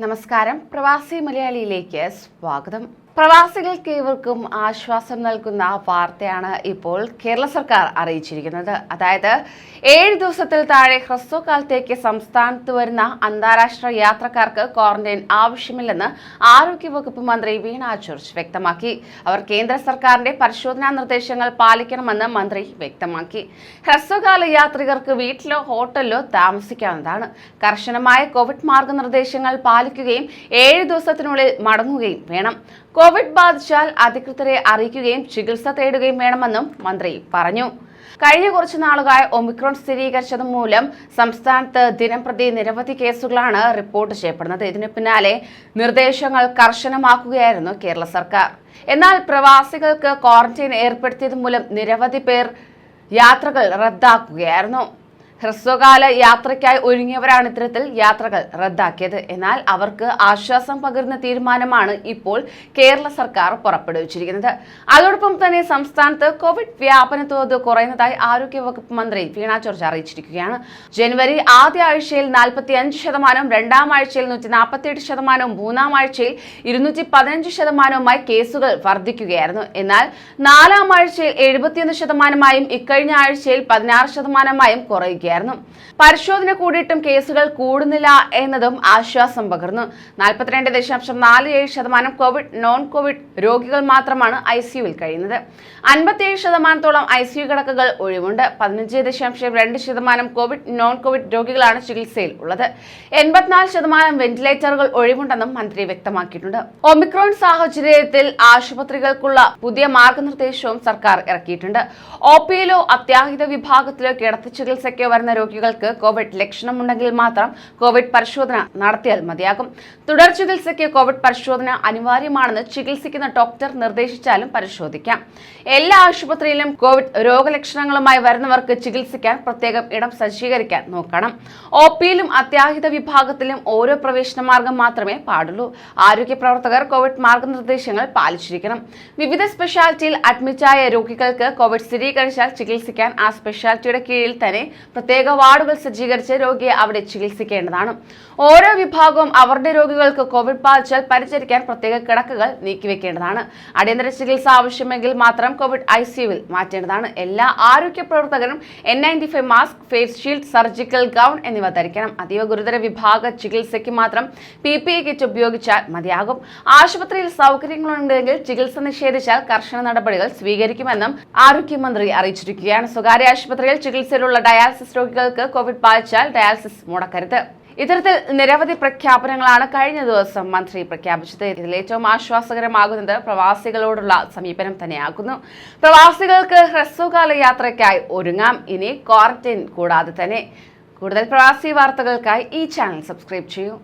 നമസ്കാരം. പ്രവാസി മലയാളിയിലേക്ക് സ്വാഗതം. പ്രവാസികൾക്ക് ഏവർക്കും ആശ്വാസം നൽകുന്ന വാർത്തയാണ് ഇപ്പോൾ കേരള സർക്കാർ അറിയിച്ചിരിക്കുന്നത്. അതായത് 7 ദിവസത്തിൽ താഴെ ഹ്രസ്വകാലത്തേക്ക് സംസ്ഥാനത്ത് വരുന്ന അന്താരാഷ്ട്ര യാത്രക്കാർക്ക് ക്വാറന്റൈൻ ആവശ്യമില്ലെന്ന് ആരോഗ്യവകുപ്പ് മന്ത്രി വീണ ജോർജ് വ്യക്തമാക്കി. അവർ കേന്ദ്ര സർക്കാരിന്റെ പരിശോധനാ നിർദ്ദേശങ്ങൾ പാലിക്കണമെന്ന് മന്ത്രി വ്യക്തമാക്കി. ഹ്രസ്വകാല യാത്രികർക്ക് വീട്ടിലോ ഹോട്ടലിലോ താമസിക്കാവുന്നതാണ്. കർശനമായ കോവിഡ് മാർഗനിർദ്ദേശങ്ങൾ പാലിക്കുകയും 7 ദിവസത്തിനുള്ളിൽ മടങ്ങുകയും വേണം. കോവിഡ് ബാധിച്ചാൽ അധികൃതരെ അറിയിക്കുകയും ചികിത്സ തേടുകയും വേണമെന്നും മന്ത്രി പറഞ്ഞു. കഴിഞ്ഞ കുറച്ചു നാളുകളായി ഒമിക്രോൺ സ്ഥിരീകരിച്ചത് മൂലം സംസ്ഥാനത്ത് ദിനംപ്രതി നിരവധി കേസുകളാണ് റിപ്പോർട്ട് ചെയ്യപ്പെടുന്നത്. ഇതിന് പിന്നാലെ നിർദ്ദേശങ്ങൾ കർശനമാക്കുകയായിരുന്നു കേരള സർക്കാർ. എന്നാൽ പ്രവാസികൾക്ക് ക്വാറന്റൈൻ ഏർപ്പെടുത്തിയത് മൂലം നിരവധി പേർ യാത്രകൾ റദ്ദാക്കുകയായിരുന്നു. ഹ്രസ്വകാല യാത്രയ്ക്കായി ഒരുങ്ങിയവരാണ് ഇത്തരത്തിൽ യാത്രകൾ റദ്ദാക്കിയത്. എന്നാൽ അവർക്ക് ആശ്വാസം പകരുന്ന തീരുമാനമാണ് ഇപ്പോൾ കേരള സർക്കാർ പുറപ്പെടുവിച്ചിരിക്കുന്നത്. അതോടൊപ്പം തന്നെ സംസ്ഥാനത്ത് കോവിഡ് വ്യാപന തോത് കുറയുന്നതായി ആരോഗ്യവകുപ്പ് മന്ത്രി വീണ ജോർജ് അറിയിച്ചിരിക്കുകയാണ്. ജനുവരി ആദ്യ ആഴ്ചയിൽ 45%, രണ്ടാം ആഴ്ചയിൽ 147%, മൂന്നാം ആഴ്ചയിൽ 215%, കേസുകൾ വർദ്ധിക്കുകയായിരുന്നു. എന്നാൽ നാലാം ആഴ്ചയിൽ 71%, ഇക്കഴിഞ്ഞ ആഴ്ചയിൽ 16% കുറയുകയായിരുന്നു. പരിശോധന കൂടിയിട്ടും കേസുകൾ കൂടുന്നില്ല എന്നതും ആശ്വാസം പകർന്നു. 42.47% കോവിഡ് നോൺ കോവിഡ് രോഗികൾ മാത്രമാണ് ICUവിൽ കഴിയുന്നത്. 57%തോളം ICU കിടക്കകൾ ഒഴിവുണ്ട്. 15.2% കോവിഡ് നോൺ കോവിഡ് രോഗികളാണ് ചികിത്സയിൽ ഉള്ളത്. 84% വെന്റിലേറ്ററുകൾ ഒഴിവുണ്ടെന്നും മന്ത്രി വ്യക്തമാക്കിയിട്ടുണ്ട്. ഒമിക്രോൺ സാഹചര്യത്തിൽ ആശുപത്രികൾക്കുള്ള പുതിയ മാർഗനിർദ്ദേശവും സർക്കാർ ഇറക്കിയിട്ടുണ്ട്. OPയിലോ അത്യാഹിത വിഭാഗത്തിലോ കിടത്തി ചികിത്സയ്ക്കോ വരുന്ന രോഗികൾക്ക് കോവിഡ് ലക്ഷണമുണ്ടെങ്കിൽ മാത്രം കോവിഡ് പരിശോധന നടത്തിയാൽ മതിയാകും. തുടർ ചികിത്സയ്ക്ക് കോവിഡ് പരിശോധന അനിവാര്യമാണെന്ന് ചികിത്സിക്കുന്ന ഡോക്ടർ നിർദ്ദേശിച്ചാലും പരിശോധിക്കാം. എല്ലാ ആശുപത്രിയിലും കോവിഡ് രോഗലക്ഷണങ്ങളുമായി വരുന്നവർക്ക് ചികിത്സിക്കാൻ പ്രത്യേകം ഇടം സജ്ജീകരിക്കാൻ നോക്കണം. OPയിലും അത്യാഹിത വിഭാഗത്തിലും ഓരോ പ്രവേശന മാർഗം മാത്രമേ പാടുള്ളൂ. ആരോഗ്യ പ്രവർത്തകർ കോവിഡ് മാർഗനിർദ്ദേശങ്ങൾ പാലിച്ചിരിക്കണം. വിവിധ സ്പെഷ്യാലിറ്റിയിൽ അഡ്മിറ്റായ രോഗികൾക്ക് കോവിഡ് സ്ഥിരീകരിച്ചാൽ ചികിത്സിക്കാൻ ആ സ്പെഷ്യാലിറ്റിയുടെ കീഴിൽ തന്നെ പ്രത്യേക വാർഡുകൾ സജ്ജീകരിച്ച് രോഗിയെ അവിടെ ചികിത്സിക്കേണ്ടതാണ്. ഓരോ വിഭാഗവും അവരുടെ രോഗികൾക്ക് കോവിഡ് ബാധിച്ചാൽ പരിചരിക്കാൻ പ്രത്യേക കിടക്കകൾ നീക്കിവെക്കേണ്ടതാണ്. അടിയന്തര ചികിത്സ ആവശ്യമെങ്കിൽ മാത്രം കോവിഡ് ICUവിൽ മാറ്റേണ്ടതാണ്. എല്ലാ ആരോഗ്യ പ്രവർത്തകരും N95 mask, face shield, surgical gown എന്നിവ ധരിക്കണം. അതീവ ഗുരുതര വിഭാഗ ചികിത്സയ്ക്ക് മാത്രം PPE കിറ്റ് ഉപയോഗിച്ചാൽ മതിയാകും. ആശുപത്രിയിൽ സൗകര്യങ്ങളുണ്ടെങ്കിൽ ചികിത്സ നിഷേധിച്ചാൽ കർശന നടപടികൾ സ്വീകരിക്കുമെന്നും ആരോഗ്യമന്ത്രി അറിയിച്ചിരിക്കുകയാണ്. സ്വകാര്യ ആശുപത്രിയിൽ ചികിത്സയിലുള്ള ഡയാലിസിസ് രോഗികൾക്ക് കോവിഡ് ബാധിച്ചാൽ ഡയാലിസിസ് മുടക്കരുത്. ഇത്തരത്തിൽ നിരവധി പ്രഖ്യാപനങ്ങളാണ് കഴിഞ്ഞ ദിവസം മന്ത്രി പ്രഖ്യാപിച്ചത്. ഇതിൽ ഏറ്റവും ആശ്വാസകരമാകുന്നത് പ്രവാസികളോടുള്ള സമീപനം തന്നെയാകുന്നു. പ്രവാസികൾക്ക് ഹ്രസ്വകാല യാത്രയ്ക്കായി ഒരുങ്ങാം. ഇനി ക്വാറന്റൈൻ കൂടാതെ തന്നെ. കൂടുതൽ പ്രവാസി വാർത്തകൾക്കായി ഈ ചാനൽ സബ്സ്ക്രൈബ് ചെയ്യൂ.